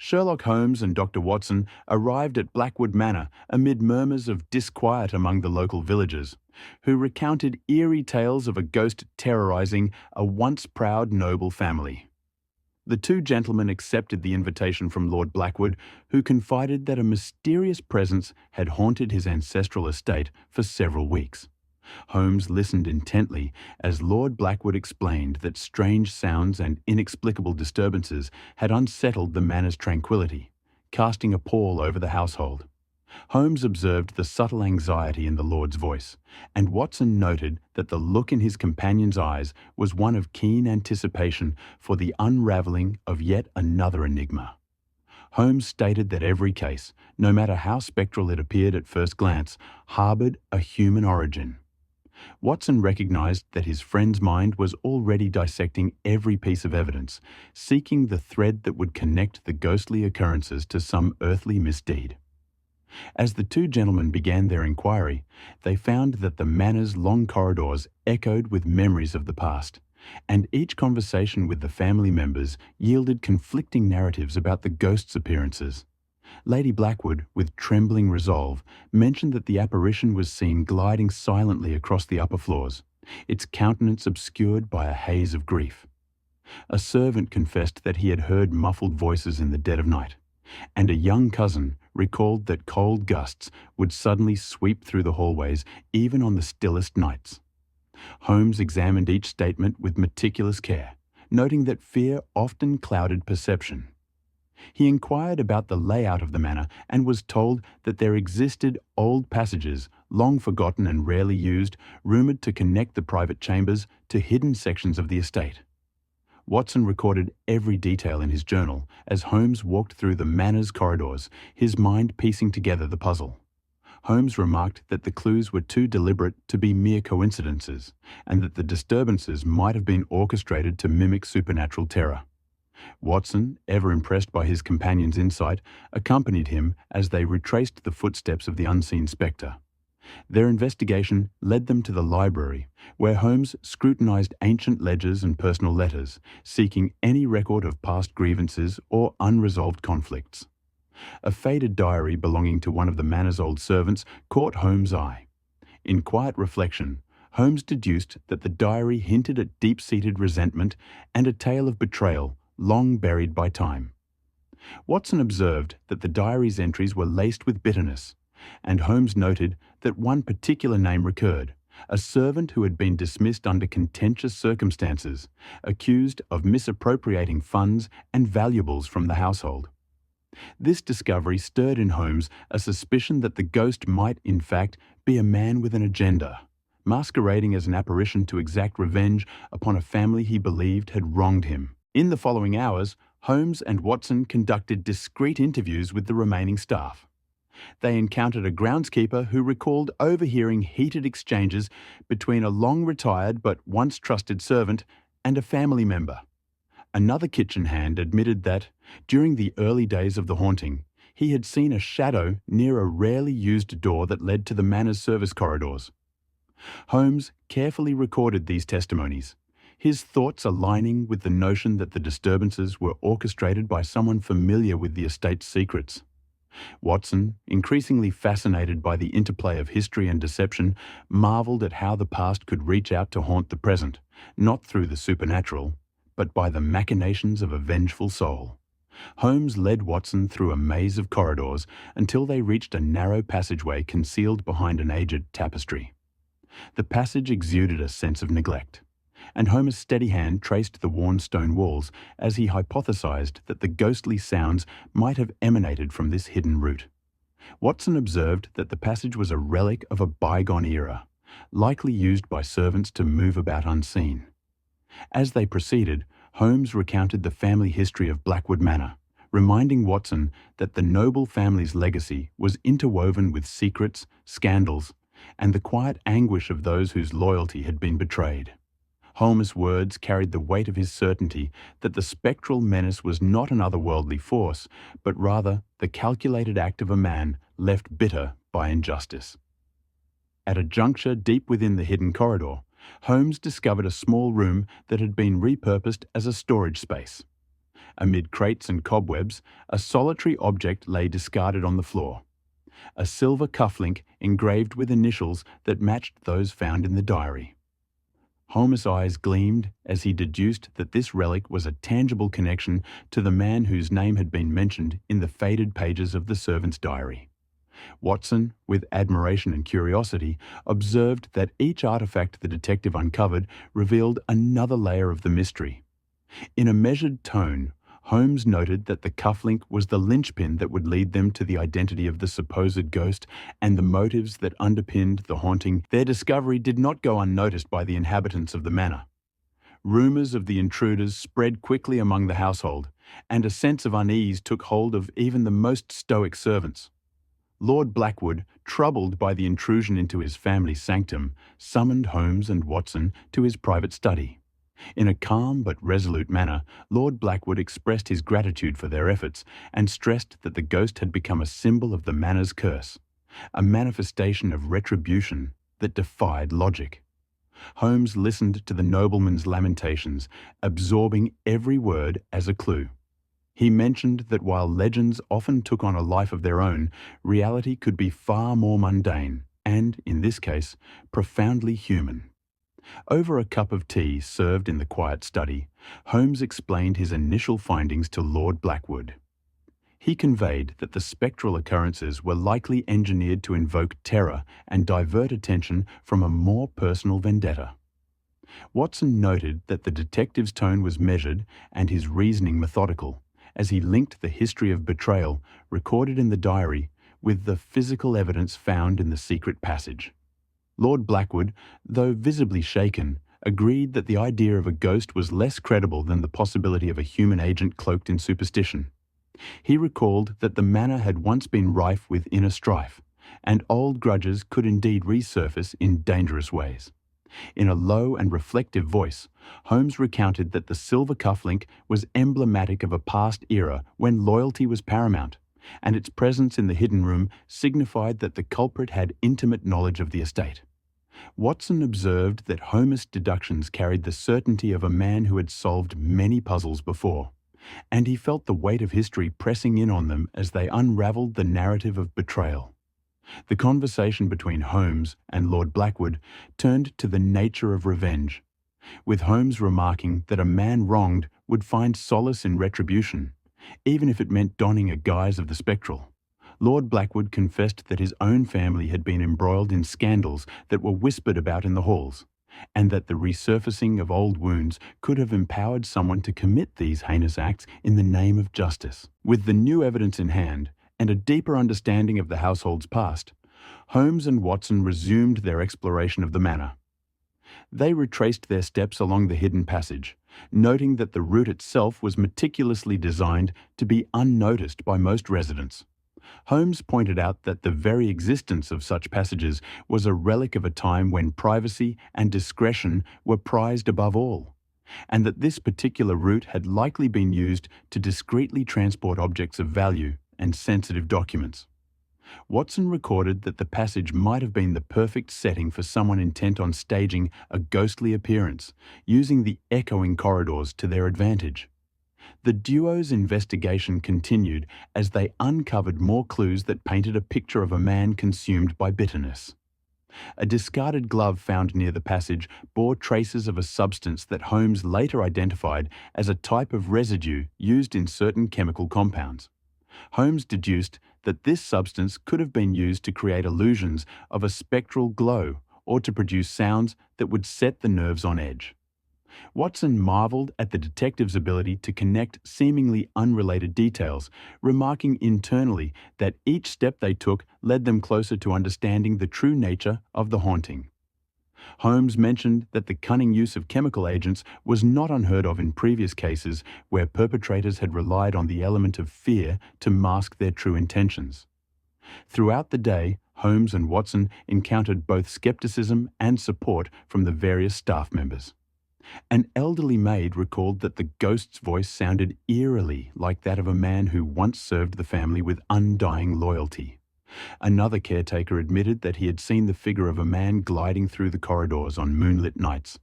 Sherlock Holmes and Dr. Watson arrived at Blackwood Manor amid murmurs of disquiet among the local villagers, who recounted eerie tales of a ghost terrorizing a once proud noble family. The two gentlemen accepted the invitation from Lord Blackwood, who confided that a mysterious presence had haunted his ancestral estate for several weeks. Holmes listened intently as Lord Blackwood explained that strange sounds and inexplicable disturbances had unsettled the manor's tranquility, casting a pall over the household. Holmes observed the subtle anxiety in the Lord's voice, and Watson noted that the look in his companion's eyes was one of keen anticipation for the unravelling of yet another enigma. Holmes stated that every case, no matter how spectral it appeared at first glance, harboured a human origin. Watson recognized that his friend's mind was already dissecting every piece of evidence, seeking the thread that would connect the ghostly occurrences to some earthly misdeed. As the two gentlemen began their inquiry, they found that the manor's long corridors echoed with memories of the past, and each conversation with the family members yielded conflicting narratives about the ghost's appearances. Lady Blackwood, with trembling resolve, mentioned that the apparition was seen gliding silently across the upper floors, its countenance obscured by a haze of grief. A servant confessed that he had heard muffled voices in the dead of night, and a young cousin recalled that cold gusts would suddenly sweep through the hallways even on the stillest nights. Holmes examined each statement with meticulous care, noting that fear often clouded perception. He inquired about the layout of the manor and was told that there existed old passages, long forgotten and rarely used, rumoured to connect the private chambers to hidden sections of the estate. Watson recorded every detail in his journal as Holmes walked through the manor's corridors, his mind piecing together the puzzle. Holmes remarked that the clues were too deliberate to be mere coincidences, and that the disturbances might have been orchestrated to mimic supernatural terror. Watson, ever impressed by his companion's insight, accompanied him as they retraced the footsteps of the unseen spectre. Their investigation led them to the library, where Holmes scrutinized ancient ledgers and personal letters, seeking any record of past grievances or unresolved conflicts. A faded diary belonging to one of the manor's old servants caught Holmes' eye. In quiet reflection, Holmes deduced that the diary hinted at deep-seated resentment and a tale of betrayal long buried by time. Watson observed that the diary's entries were laced with bitterness, and Holmes noted that one particular name recurred, a servant who had been dismissed under contentious circumstances, accused of misappropriating funds and valuables from the household. This discovery stirred in Holmes a suspicion that the ghost might, in fact, be a man with an agenda, masquerading as an apparition to exact revenge upon a family he believed had wronged him. In the following hours, Holmes and Watson conducted discreet interviews with the remaining staff. They encountered a groundskeeper who recalled overhearing heated exchanges between a long-retired but once trusted servant and a family member. Another kitchen hand admitted that, during the early days of the haunting, he had seen a shadow near a rarely used door that led to the manor's service corridors. Holmes carefully recorded these testimonies, his thoughts aligning with the notion that the disturbances were orchestrated by someone familiar with the estate's secrets. Watson, increasingly fascinated by the interplay of history and deception, marvelled at how the past could reach out to haunt the present, not through the supernatural, but by the machinations of a vengeful soul. Holmes led Watson through a maze of corridors until they reached a narrow passageway concealed behind an aged tapestry. The passage exuded a sense of neglect, and Holmes' steady hand traced the worn stone walls as he hypothesized that the ghostly sounds might have emanated from this hidden route. Watson observed that the passage was a relic of a bygone era, likely used by servants to move about unseen. As they proceeded, Holmes recounted the family history of Blackwood Manor, reminding Watson that the noble family's legacy was interwoven with secrets, scandals, and the quiet anguish of those whose loyalty had been betrayed. Holmes' words carried the weight of his certainty that the spectral menace was not an otherworldly force, but rather the calculated act of a man left bitter by injustice. At a juncture deep within the hidden corridor, Holmes discovered a small room that had been repurposed as a storage space. Amid crates and cobwebs, a solitary object lay discarded on the floor. A silver cufflink engraved with initials that matched those found in the diary. Holmes' eyes gleamed as he deduced that this relic was a tangible connection to the man whose name had been mentioned in the faded pages of the servant's diary. Watson, with admiration and curiosity, observed that each artifact the detective uncovered revealed another layer of the mystery. In a measured tone, Holmes noted that the cufflink was the linchpin that would lead them to the identity of the supposed ghost and the motives that underpinned the haunting. Their discovery did not go unnoticed by the inhabitants of the manor. Rumours of the intruders spread quickly among the household, and a sense of unease took hold of even the most stoic servants. Lord Blackwood, troubled by the intrusion into his family's sanctum, summoned Holmes and Watson to his private study. In a calm but resolute manner, Lord Blackwood expressed his gratitude for their efforts and stressed that the ghost had become a symbol of the manor's curse, a manifestation of retribution that defied logic. Holmes listened to the nobleman's lamentations, absorbing every word as a clue. He mentioned that while legends often took on a life of their own, reality could be far more mundane and, in this case, profoundly human. Over a cup of tea served in the quiet study, Holmes explained his initial findings to Lord Blackwood. He conveyed that the spectral occurrences were likely engineered to invoke terror and divert attention from a more personal vendetta. Watson noted that the detective's tone was measured and his reasoning methodical, as he linked the history of betrayal recorded in the diary with the physical evidence found in the secret passage. Lord Blackwood, though visibly shaken, agreed that the idea of a ghost was less credible than the possibility of a human agent cloaked in superstition. He recalled that the manor had once been rife with inner strife, and old grudges could indeed resurface in dangerous ways. In a low and reflective voice, Holmes recounted that the silver cufflink was emblematic of a past era when loyalty was paramount, and its presence in the hidden room signified that the culprit had intimate knowledge of the estate. Watson observed that Holmes' deductions carried the certainty of a man who had solved many puzzles before, and he felt the weight of history pressing in on them as they unravelled the narrative of betrayal. The conversation between Holmes and Lord Blackwood turned to the nature of revenge, with Holmes remarking that a man wronged would find solace in retribution, even if it meant donning a guise of the spectral. Lord Blackwood confessed that his own family had been embroiled in scandals that were whispered about in the halls, and that the resurfacing of old wounds could have empowered someone to commit these heinous acts in the name of justice. With the new evidence in hand, and a deeper understanding of the household's past, Holmes and Watson resumed their exploration of the manor. They retraced their steps along the hidden passage, noting that the route itself was meticulously designed to be unnoticed by most residents. Holmes pointed out that the very existence of such passages was a relic of a time when privacy and discretion were prized above all, and that this particular route had likely been used to discreetly transport objects of value and sensitive documents. Watson recorded that the passage might have been the perfect setting for someone intent on staging a ghostly appearance, using the echoing corridors to their advantage. The duo's investigation continued as they uncovered more clues that painted a picture of a man consumed by bitterness. A discarded glove found near the passage bore traces of a substance that Holmes later identified as a type of residue used in certain chemical compounds. Holmes deduced that this substance could have been used to create illusions of a spectral glow or to produce sounds that would set the nerves on edge. Watson marveled at the detective's ability to connect seemingly unrelated details, remarking internally that each step they took led them closer to understanding the true nature of the haunting. Holmes mentioned that the cunning use of chemical agents was not unheard of in previous cases where perpetrators had relied on the element of fear to mask their true intentions. Throughout the day, Holmes and Watson encountered both skepticism and support from the various staff members. An elderly maid recalled that the ghost's voice sounded eerily like that of a man who once served the family with undying loyalty. Another caretaker admitted that he had seen the figure of a man gliding through the corridors on moonlit nights,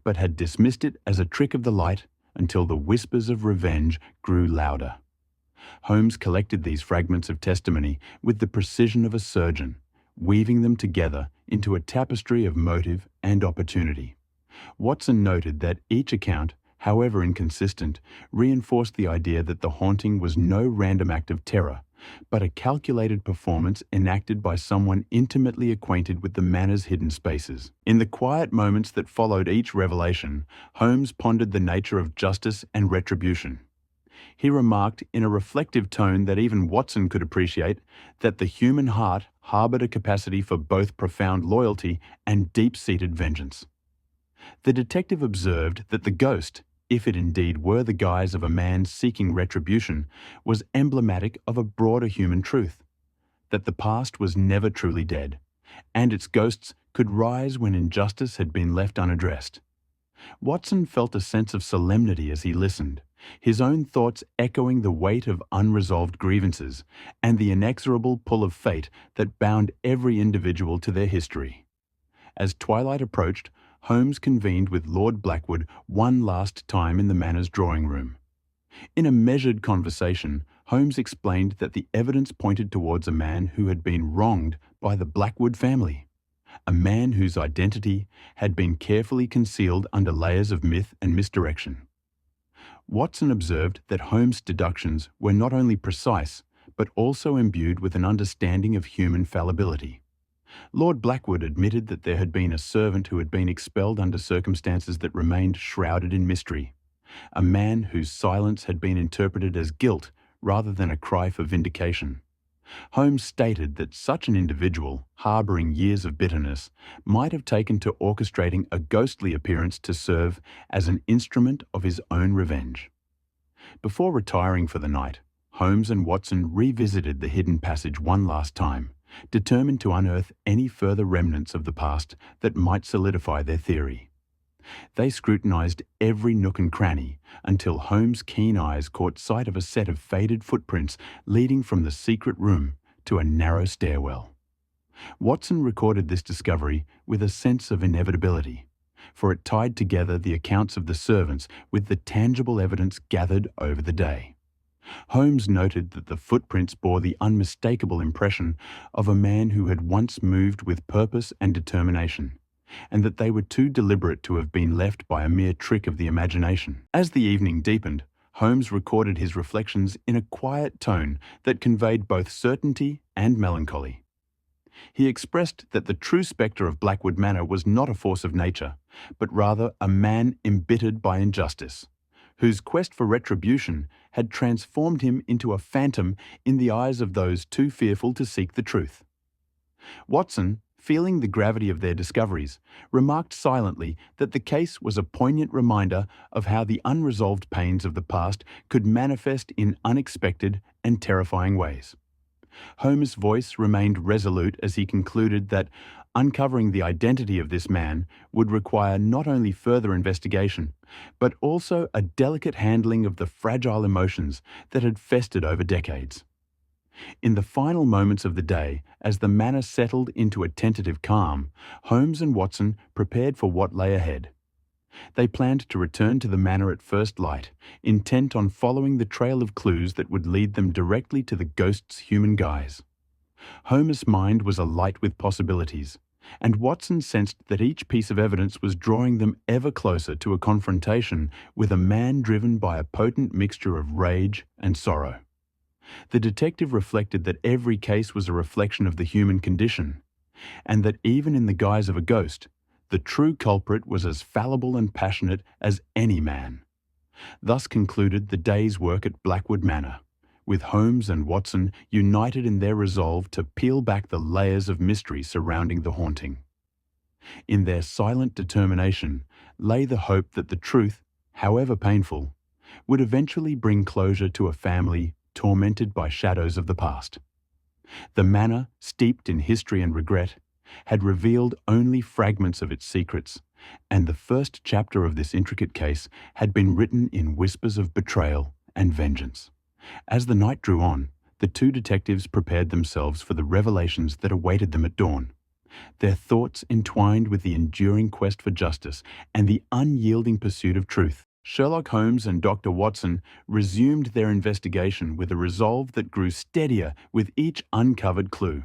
but had dismissed it as a trick of the light until the whispers of revenge grew louder. Holmes collected these fragments of testimony with the precision of a surgeon, weaving them together into a tapestry of motive and opportunity. Watson noted that each account, however inconsistent, reinforced the idea that the haunting was no random act of terror, but a calculated performance enacted by someone intimately acquainted with the manor's hidden spaces. In the quiet moments that followed each revelation, Holmes pondered the nature of justice and retribution. He remarked in a reflective tone that even Watson could appreciate that the human heart harbored a capacity for both profound loyalty and deep-seated vengeance. The detective observed that the ghost, if it indeed were the guise of a man seeking retribution, was emblematic of a broader human truth, that the past was never truly dead, and its ghosts could rise when injustice had been left unaddressed. Watson felt a sense of solemnity as he listened, his own thoughts echoing the weight of unresolved grievances and the inexorable pull of fate that bound every individual to their history. As twilight approached, Holmes convened with Lord Blackwood one last time in the manor's drawing room. In a measured conversation, Holmes explained that the evidence pointed towards a man who had been wronged by the Blackwood family, a man whose identity had been carefully concealed under layers of myth and misdirection. Watson observed that Holmes' deductions were not only precise, but also imbued with an understanding of human fallibility. Lord Blackwood admitted that there had been a servant who had been expelled under circumstances that remained shrouded in mystery, a man whose silence had been interpreted as guilt rather than a cry for vindication. Holmes stated that such an individual, harbouring years of bitterness, might have taken to orchestrating a ghostly appearance to serve as an instrument of his own revenge. Before retiring for the night, Holmes and Watson revisited the hidden passage one last time, determined to unearth any further remnants of the past that might solidify their theory. They scrutinized every nook and cranny until Holmes' keen eyes caught sight of a set of faded footprints leading from the secret room to a narrow stairwell. Watson recorded this discovery with a sense of inevitability, for it tied together the accounts of the servants with the tangible evidence gathered over the day. Holmes noted that the footprints bore the unmistakable impression of a man who had once moved with purpose and determination, and that they were too deliberate to have been left by a mere trick of the imagination. As the evening deepened, Holmes recorded his reflections in a quiet tone that conveyed both certainty and melancholy. He expressed that the true spectre of Blackwood Manor was not a force of nature, but rather a man embittered by injustice, whose quest for retribution had transformed him into a phantom in the eyes of those too fearful to seek the truth. Watson, feeling the gravity of their discoveries, remarked silently that the case was a poignant reminder of how the unresolved pains of the past could manifest in unexpected and terrifying ways. Holmes' voice remained resolute as he concluded that uncovering the identity of this man would require not only further investigation, but also a delicate handling of the fragile emotions that had festered over decades. In the final moments of the day, as the manor settled into a tentative calm, Holmes and Watson prepared for what lay ahead. They planned to return to the manor at first light, intent on following the trail of clues that would lead them directly to the ghost's human guise. Holmes' mind was alight with possibilities, and Watson sensed that each piece of evidence was drawing them ever closer to a confrontation with a man driven by a potent mixture of rage and sorrow. The detective reflected that every case was a reflection of the human condition, and that even in the guise of a ghost, the true culprit was as fallible and passionate as any man. Thus concluded the day's work at Blackwood Manor, with Holmes and Watson united in their resolve to peel back the layers of mystery surrounding the haunting. In their silent determination lay the hope that the truth, however painful, would eventually bring closure to a family tormented by shadows of the past. The manor, steeped in history and regret, had revealed only fragments of its secrets, and the first chapter of this intricate case had been written in whispers of betrayal and vengeance. As the night drew on, the two detectives prepared themselves for the revelations that awaited them at dawn, their thoughts entwined with the enduring quest for justice and the unyielding pursuit of truth. Sherlock Holmes and Dr. Watson resumed their investigation with a resolve that grew steadier with each uncovered clue.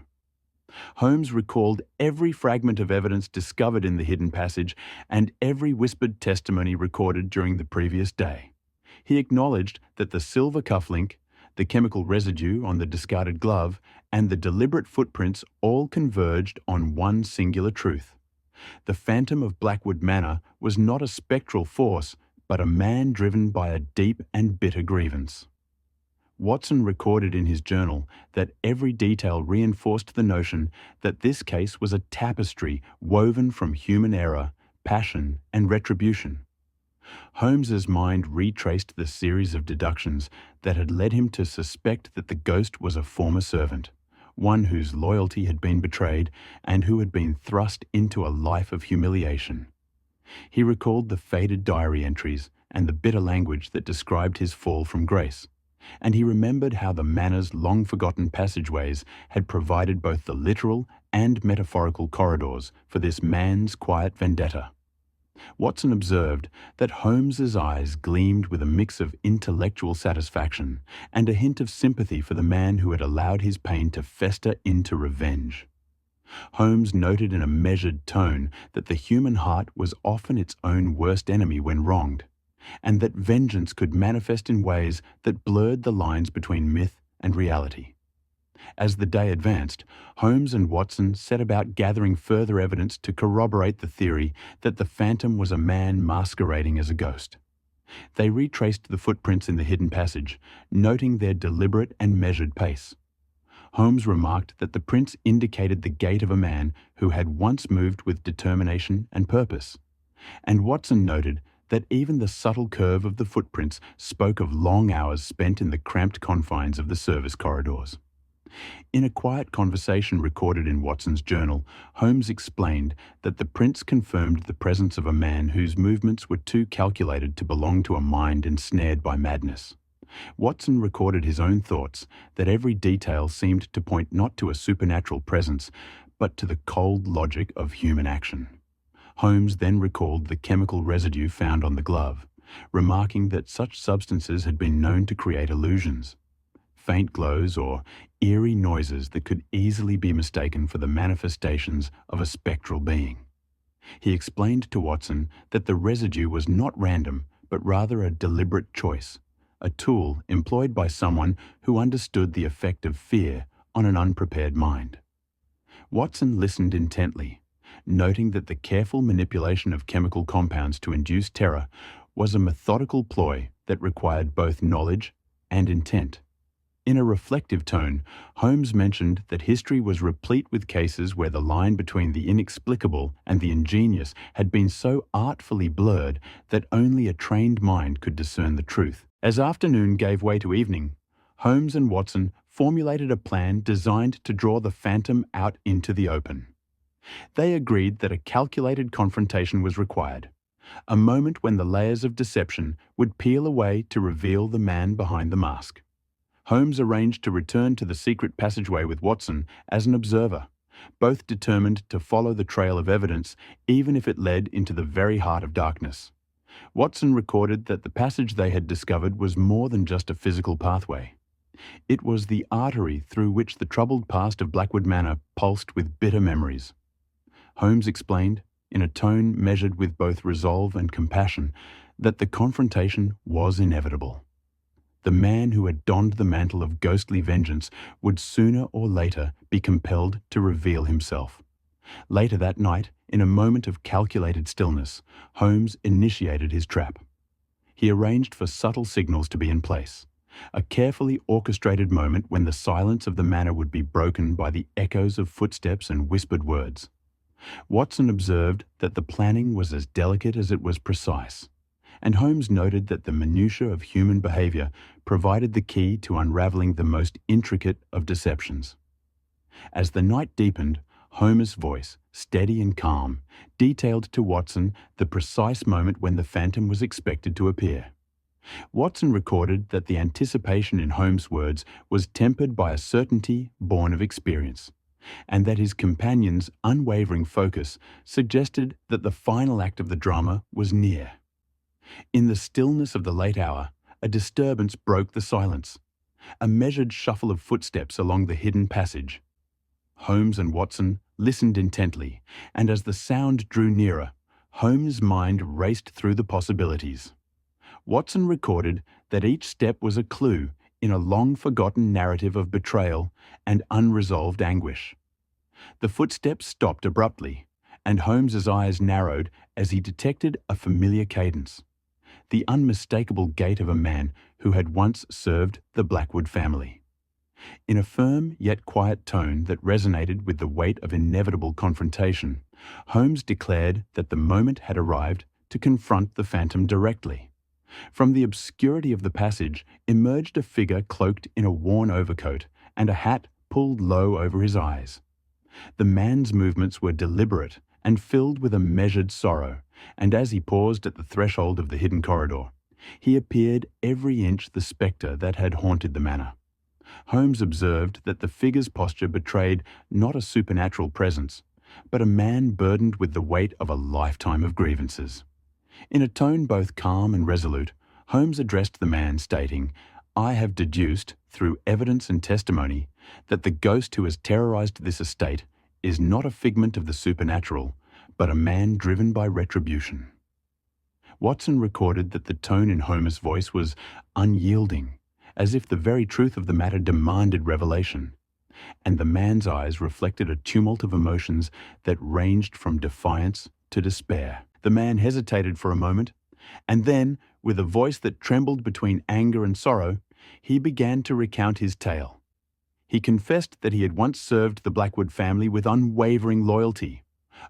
Holmes recalled every fragment of evidence discovered in the hidden passage and every whispered testimony recorded during the previous day. He acknowledged that the silver cufflink, the chemical residue on the discarded glove, and the deliberate footprints all converged on one singular truth. The phantom of Blackwood Manor was not a spectral force, but a man driven by a deep and bitter grievance. Watson recorded in his journal that every detail reinforced the notion that this case was a tapestry woven from human error, passion, and retribution. Holmes's mind retraced the series of deductions that had led him to suspect that the ghost was a former servant, one whose loyalty had been betrayed and who had been thrust into a life of humiliation. He recalled the faded diary entries and the bitter language that described his fall from grace, and he remembered how the manor's long-forgotten passageways had provided both the literal and metaphorical corridors for this man's quiet vendetta. Watson observed that Holmes's eyes gleamed with a mix of intellectual satisfaction and a hint of sympathy for the man who had allowed his pain to fester into revenge. Holmes noted in a measured tone that the human heart was often its own worst enemy when wronged, and that vengeance could manifest in ways that blurred the lines between myth and reality. As the day advanced, Holmes and Watson set about gathering further evidence to corroborate the theory that the phantom was a man masquerading as a ghost. They retraced the footprints in the hidden passage, noting their deliberate and measured pace. Holmes remarked that the prints indicated the gait of a man who had once moved with determination and purpose, and Watson noted that even the subtle curve of the footprints spoke of long hours spent in the cramped confines of the service corridors. In a quiet conversation recorded in Watson's journal, Holmes explained that the prints confirmed the presence of a man whose movements were too calculated to belong to a mind ensnared by madness. Watson recorded his own thoughts that every detail seemed to point not to a supernatural presence, but to the cold logic of human action. Holmes then recalled the chemical residue found on the glove, remarking that such substances had been known to create illusions, faint glows or eerie noises that could easily be mistaken for the manifestations of a spectral being. He explained to Watson that the residue was not random, but rather a deliberate choice, a tool employed by someone who understood the effect of fear on an unprepared mind. Watson listened intently, noting that the careful manipulation of chemical compounds to induce terror was a methodical ploy that required both knowledge and intent. In a reflective tone, Holmes mentioned that history was replete with cases where the line between the inexplicable and the ingenious had been so artfully blurred that only a trained mind could discern the truth. As afternoon gave way to evening, Holmes and Watson formulated a plan designed to draw the phantom out into the open. They agreed that a calculated confrontation was required, a moment when the layers of deception would peel away to reveal the man behind the mask. Holmes arranged to return to the secret passageway with Watson as an observer, both determined to follow the trail of evidence even if it led into the very heart of darkness. Watson recorded that the passage they had discovered was more than just a physical pathway. It was the artery through which the troubled past of Blackwood Manor pulsed with bitter memories. Holmes explained, in a tone measured with both resolve and compassion, that the confrontation was inevitable. The man who had donned the mantle of ghostly vengeance would sooner or later be compelled to reveal himself. Later that night, in a moment of calculated stillness, Holmes initiated his trap. He arranged for subtle signals to be in place, a carefully orchestrated moment when the silence of the manor would be broken by the echoes of footsteps and whispered words. Watson observed that the planning was as delicate as it was precise, and Holmes noted that the minutiae of human behavior provided the key to unraveling the most intricate of deceptions. As the night deepened, Holmes' voice, steady and calm, detailed to Watson the precise moment when the phantom was expected to appear. Watson recorded that the anticipation in Holmes' words was tempered by a certainty born of experience, and that his companion's unwavering focus suggested that the final act of the drama was near. In the stillness of the late hour, a disturbance broke the silence. A measured shuffle of footsteps along the hidden passage. Holmes and Watson listened intently, and as the sound drew nearer, Holmes' mind raced through the possibilities. Watson recorded that each step was a clue in a long-forgotten narrative of betrayal and unresolved anguish. The footsteps stopped abruptly, and Holmes's eyes narrowed as he detected a familiar cadence, the unmistakable gait of a man who had once served the Blackwood family. In a firm yet quiet tone that resonated with the weight of inevitable confrontation, Holmes declared that the moment had arrived to confront the phantom directly. From the obscurity of the passage emerged a figure cloaked in a worn overcoat and a hat pulled low over his eyes. The man's movements were deliberate and filled with a measured sorrow, and as he paused at the threshold of the hidden corridor, he appeared every inch the spectre that had haunted the manor. Holmes observed that the figure's posture betrayed not a supernatural presence, but a man burdened with the weight of a lifetime of grievances. In a tone both calm and resolute, Holmes addressed the man, stating, "I have deduced, through evidence and testimony, that the ghost who has terrorized this estate is not a figment of the supernatural, but a man driven by retribution." Watson recorded that the tone in Holmes' voice was unyielding, as if the very truth of the matter demanded revelation, and the man's eyes reflected a tumult of emotions that ranged from defiance to despair. The man hesitated for a moment, and then, with a voice that trembled between anger and sorrow, he began to recount his tale. He confessed that he had once served the Blackwood family with unwavering loyalty,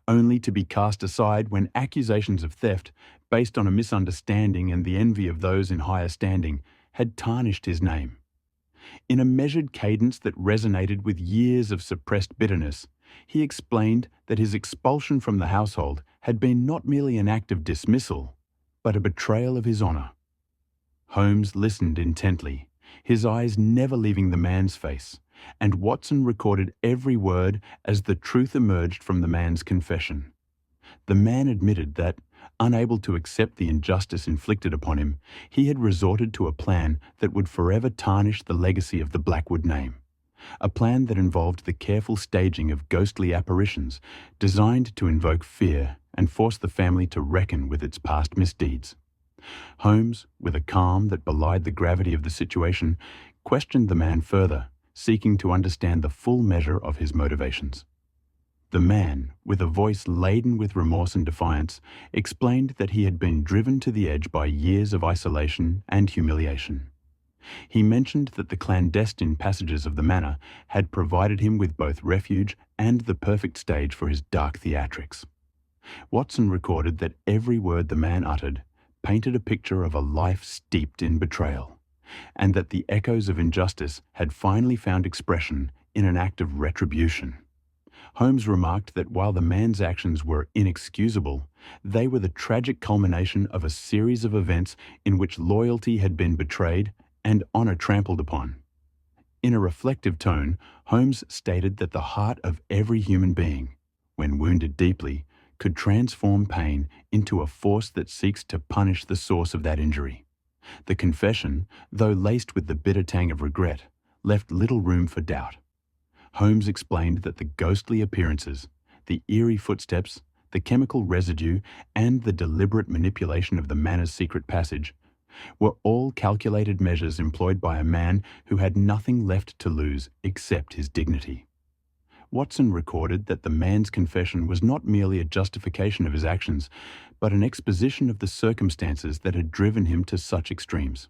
only to be cast aside when accusations of theft, based on a misunderstanding and the envy of those in higher standing, had tarnished his name. In a measured cadence that resonated with years of suppressed bitterness, he explained that his expulsion from the household had been not merely an act of dismissal, but a betrayal of his honor. Holmes listened intently, his eyes never leaving the man's face, and Watson recorded every word as the truth emerged from the man's confession. The man admitted that, unable to accept the injustice inflicted upon him, he had resorted to a plan that would forever tarnish the legacy of the Blackwood name. A plan that involved the careful staging of ghostly apparitions designed to invoke fear and force the family to reckon with its past misdeeds. Holmes, with a calm that belied the gravity of the situation, questioned the man further, seeking to understand the full measure of his motivations. The man, with a voice laden with remorse and defiance, explained that he had been driven to the edge by years of isolation and humiliation. He mentioned that the clandestine passages of the manor had provided him with both refuge and the perfect stage for his dark theatrics. Watson recorded that every word the man uttered painted a picture of a life steeped in betrayal, and that the echoes of injustice had finally found expression in an act of retribution. Holmes remarked that while the man's actions were inexcusable, they were the tragic culmination of a series of events in which loyalty had been betrayed and honor trampled upon. In a reflective tone, Holmes stated that the heart of every human being, when wounded deeply, could transform pain into a force that seeks to punish the source of that injury. The confession, though laced with the bitter tang of regret, left little room for doubt. Holmes explained that the ghostly appearances, the eerie footsteps, the chemical residue, and the deliberate manipulation of the manor's secret passage were all calculated measures employed by a man who had nothing left to lose except his dignity. Watson recorded that the man's confession was not merely a justification of his actions, but an exposition of the circumstances that had driven him to such extremes.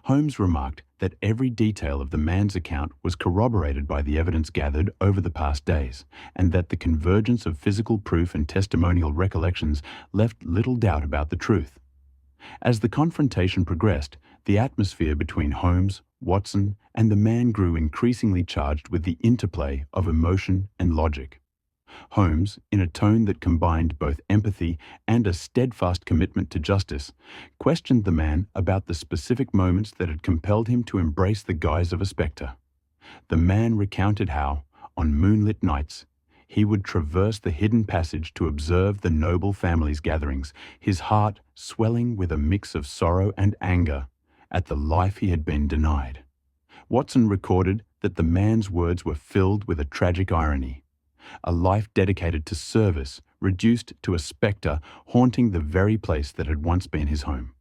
Holmes remarked that every detail of the man's account was corroborated by the evidence gathered over the past days, and that the convergence of physical proof and testimonial recollections left little doubt about the truth. As the confrontation progressed, the atmosphere between Holmes, Watson, and the man grew increasingly charged with the interplay of emotion and logic. Holmes, in a tone that combined both empathy and a steadfast commitment to justice, questioned the man about the specific moments that had compelled him to embrace the guise of a spectre. The man recounted how, on moonlit nights, He would traverse the hidden passage to observe the noble family's gatherings, his heart swelling with a mix of sorrow and anger at the life he had been denied. Watson recorded that the man's words were filled with a tragic irony. A life dedicated to service reduced to a spectre haunting the very place that had once been his home.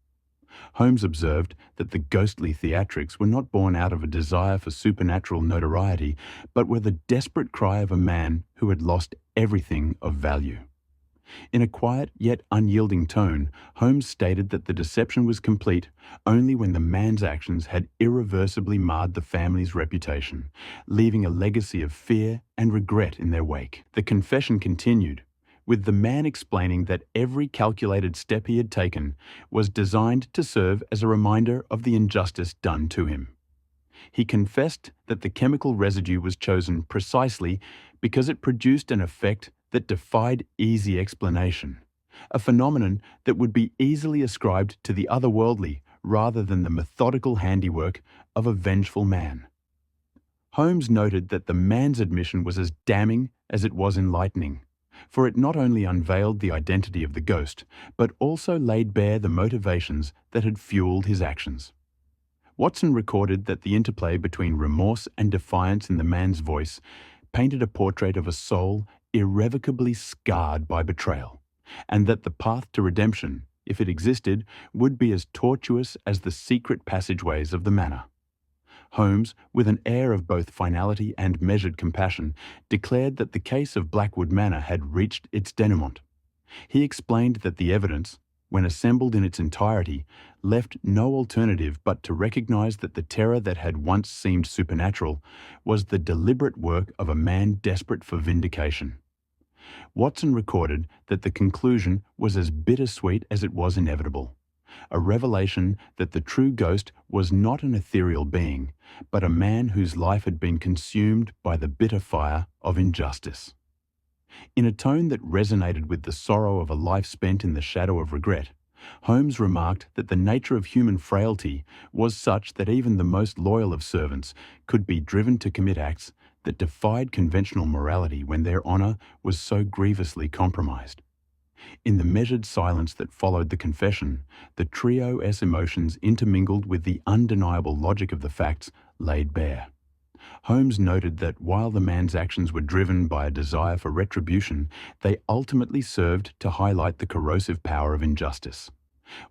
Holmes observed that the ghostly theatrics were not born out of a desire for supernatural notoriety, but were the desperate cry of a man who had lost everything of value. In a quiet yet unyielding tone, Holmes stated that the deception was complete only when the man's actions had irreversibly marred the family's reputation, leaving a legacy of fear and regret in their wake. The confession continued, with the man explaining that every calculated step he had taken was designed to serve as a reminder of the injustice done to him. He confessed that the chemical residue was chosen precisely because it produced an effect that defied easy explanation, a phenomenon that would be easily ascribed to the otherworldly rather than the methodical handiwork of a vengeful man. Holmes noted that the man's admission was as damning as it was enlightening, for it not only unveiled the identity of the ghost, but also laid bare the motivations that had fueled his actions. Watson recorded that the interplay between remorse and defiance in the man's voice painted a portrait of a soul irrevocably scarred by betrayal, and that the path to redemption, if it existed, would be as tortuous as the secret passageways of the manor. Holmes, with an air of both finality and measured compassion, declared that the case of Blackwood Manor had reached its denouement. He explained that the evidence, when assembled in its entirety, left no alternative but to recognize that the terror that had once seemed supernatural was the deliberate work of a man desperate for vindication. Watson recorded that the conclusion was as bittersweet as it was inevitable, a revelation that the true ghost was not an ethereal being, but a man whose life had been consumed by the bitter fire of injustice. In a tone that resonated with the sorrow of a life spent in the shadow of regret, Holmes remarked that the nature of human frailty was such that even the most loyal of servants could be driven to commit acts that defied conventional morality when their honor was so grievously compromised. In the measured silence that followed the confession, the trio's emotions intermingled with the undeniable logic of the facts laid bare. Holmes noted that while the man's actions were driven by a desire for retribution, they ultimately served to highlight the corrosive power of injustice.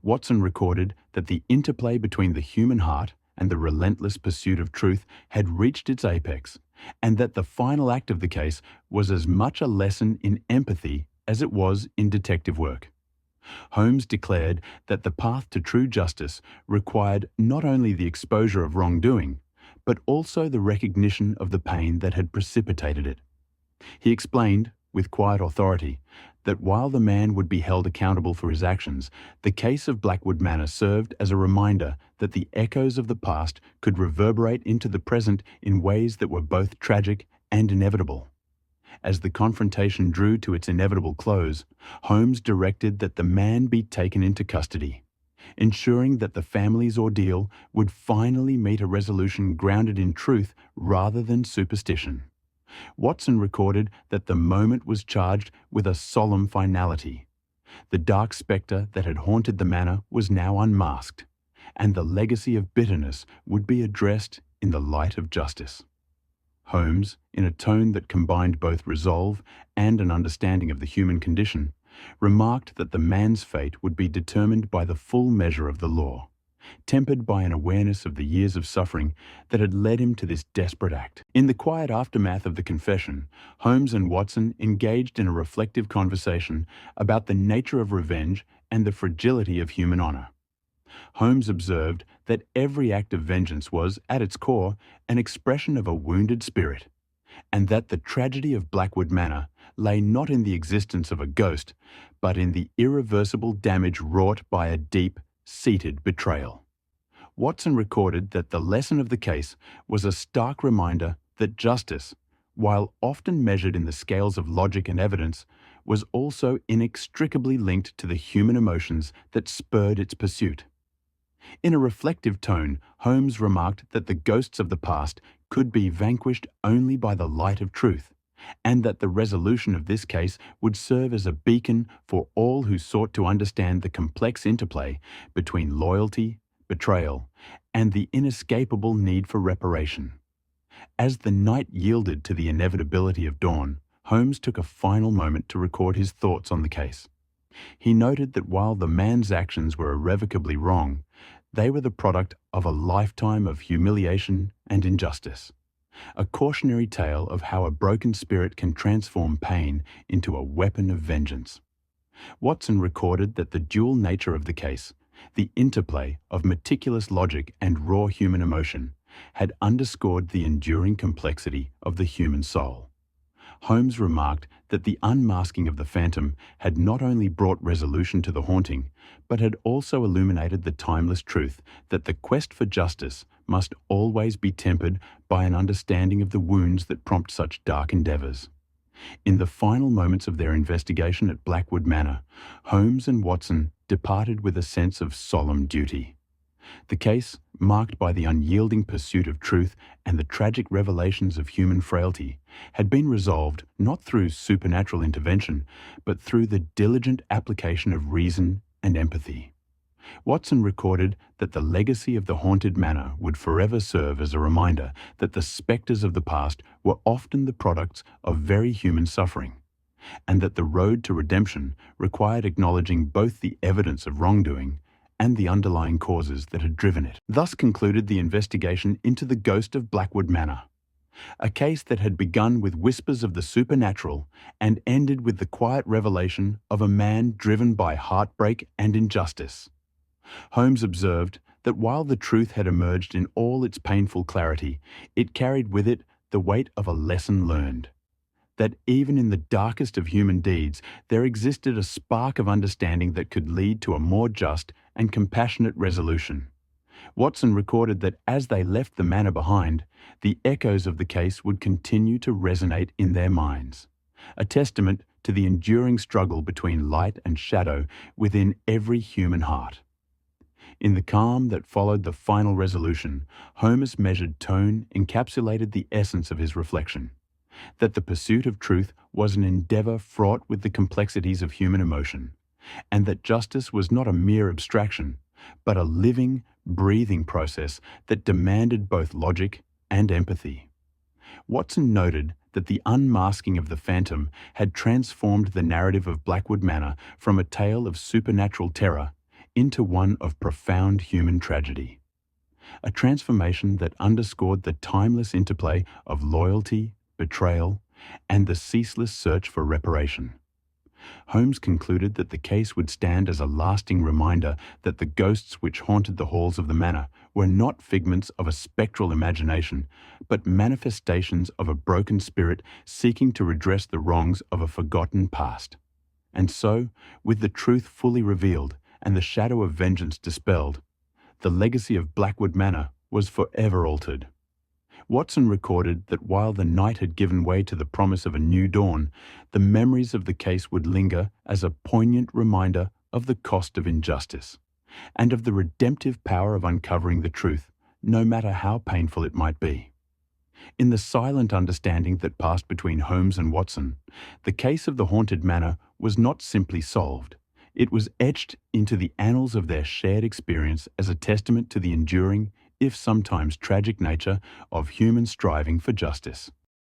Watson recorded that the interplay between the human heart and the relentless pursuit of truth had reached its apex, and that the final act of the case was as much a lesson in empathy as it was in detective work. Holmes declared that the path to true justice required not only the exposure of wrongdoing, but also the recognition of the pain that had precipitated it. He explained, with quiet authority, that while the man would be held accountable for his actions, the case of Blackwood Manor served as a reminder that the echoes of the past could reverberate into the present in ways that were both tragic and inevitable. As the confrontation drew to its inevitable close, Holmes directed that the man be taken into custody, ensuring that the family's ordeal would finally meet a resolution grounded in truth rather than superstition. Watson recorded that the moment was charged with a solemn finality. The dark spectre that had haunted the manor was now unmasked, and the legacy of bitterness would be addressed in the light of justice. Holmes, in a tone that combined both resolve and an understanding of the human condition, remarked that the man's fate would be determined by the full measure of the law, tempered by an awareness of the years of suffering that had led him to this desperate act. In the quiet aftermath of the confession, Holmes and Watson engaged in a reflective conversation about the nature of revenge and the fragility of human honor. Holmes observed that every act of vengeance was, at its core, an expression of a wounded spirit, and that the tragedy of Blackwood Manor lay not in the existence of a ghost, but in the irreversible damage wrought by a deep-seated betrayal. Watson recorded that the lesson of the case was a stark reminder that justice, while often measured in the scales of logic and evidence, was also inextricably linked to the human emotions that spurred its pursuit. In a reflective tone, Holmes remarked that the ghosts of the past could be vanquished only by the light of truth, and that the resolution of this case would serve as a beacon for all who sought to understand the complex interplay between loyalty, betrayal, and the inescapable need for reparation. As the night yielded to the inevitability of dawn, Holmes took a final moment to record his thoughts on the case. He noted that while the man's actions were irrevocably wrong, they were the product of a lifetime of humiliation and injustice. A cautionary tale of how a broken spirit can transform pain into a weapon of vengeance. Watson recorded that the dual nature of the case, the interplay of meticulous logic and raw human emotion, had underscored the enduring complexity of the human soul. Holmes remarked that the unmasking of the phantom had not only brought resolution to the haunting, but had also illuminated the timeless truth that the quest for justice must always be tempered by an understanding of the wounds that prompt such dark endeavours. In the final moments of their investigation at Blackwood Manor, Holmes and Watson departed with a sense of solemn duty. The case, marked by the unyielding pursuit of truth and the tragic revelations of human frailty, had been resolved not through supernatural intervention, but through the diligent application of reason and empathy. Watson recorded that the legacy of the haunted manor would forever serve as a reminder that the spectres of the past were often the products of very human suffering, and that the road to redemption required acknowledging both the evidence of wrongdoing and the underlying causes that had driven it. Thus concluded the investigation into the ghost of Blackwood Manor, a case that had begun with whispers of the supernatural and ended with the quiet revelation of a man driven by heartbreak and injustice. Holmes observed that while the truth had emerged in all its painful clarity, it carried with it the weight of a lesson learned. That even in the darkest of human deeds, there existed a spark of understanding that could lead to a more just and compassionate resolution. Watson recorded that as they left the manor behind, the echoes of the case would continue to resonate in their minds, a testament to the enduring struggle between light and shadow within every human heart. In the calm that followed the final resolution, Holmes' measured tone encapsulated the essence of his reflection: that the pursuit of truth was an endeavour fraught with the complexities of human emotion, and that justice was not a mere abstraction, but a living, breathing process that demanded both logic and empathy. Watson noted that the unmasking of the phantom had transformed the narrative of Blackwood Manor from a tale of supernatural terror into one of profound human tragedy. A transformation that underscored the timeless interplay of loyalty, betrayal, and the ceaseless search for reparation. Holmes concluded that the case would stand as a lasting reminder that the ghosts which haunted the halls of the manor were not figments of a spectral imagination, but manifestations of a broken spirit seeking to redress the wrongs of a forgotten past. And so, with the truth fully revealed and the shadow of vengeance dispelled, the legacy of Blackwood Manor was forever altered. Watson recorded that while the night had given way to the promise of a new dawn, the memories of the case would linger as a poignant reminder of the cost of injustice, and of the redemptive power of uncovering the truth, no matter how painful it might be. In the silent understanding that passed between Holmes and Watson, the case of the haunted manor was not simply solved. It was etched into the annals of their shared experience as a testament to the enduring, if sometimes tragic nature, of human striving for justice.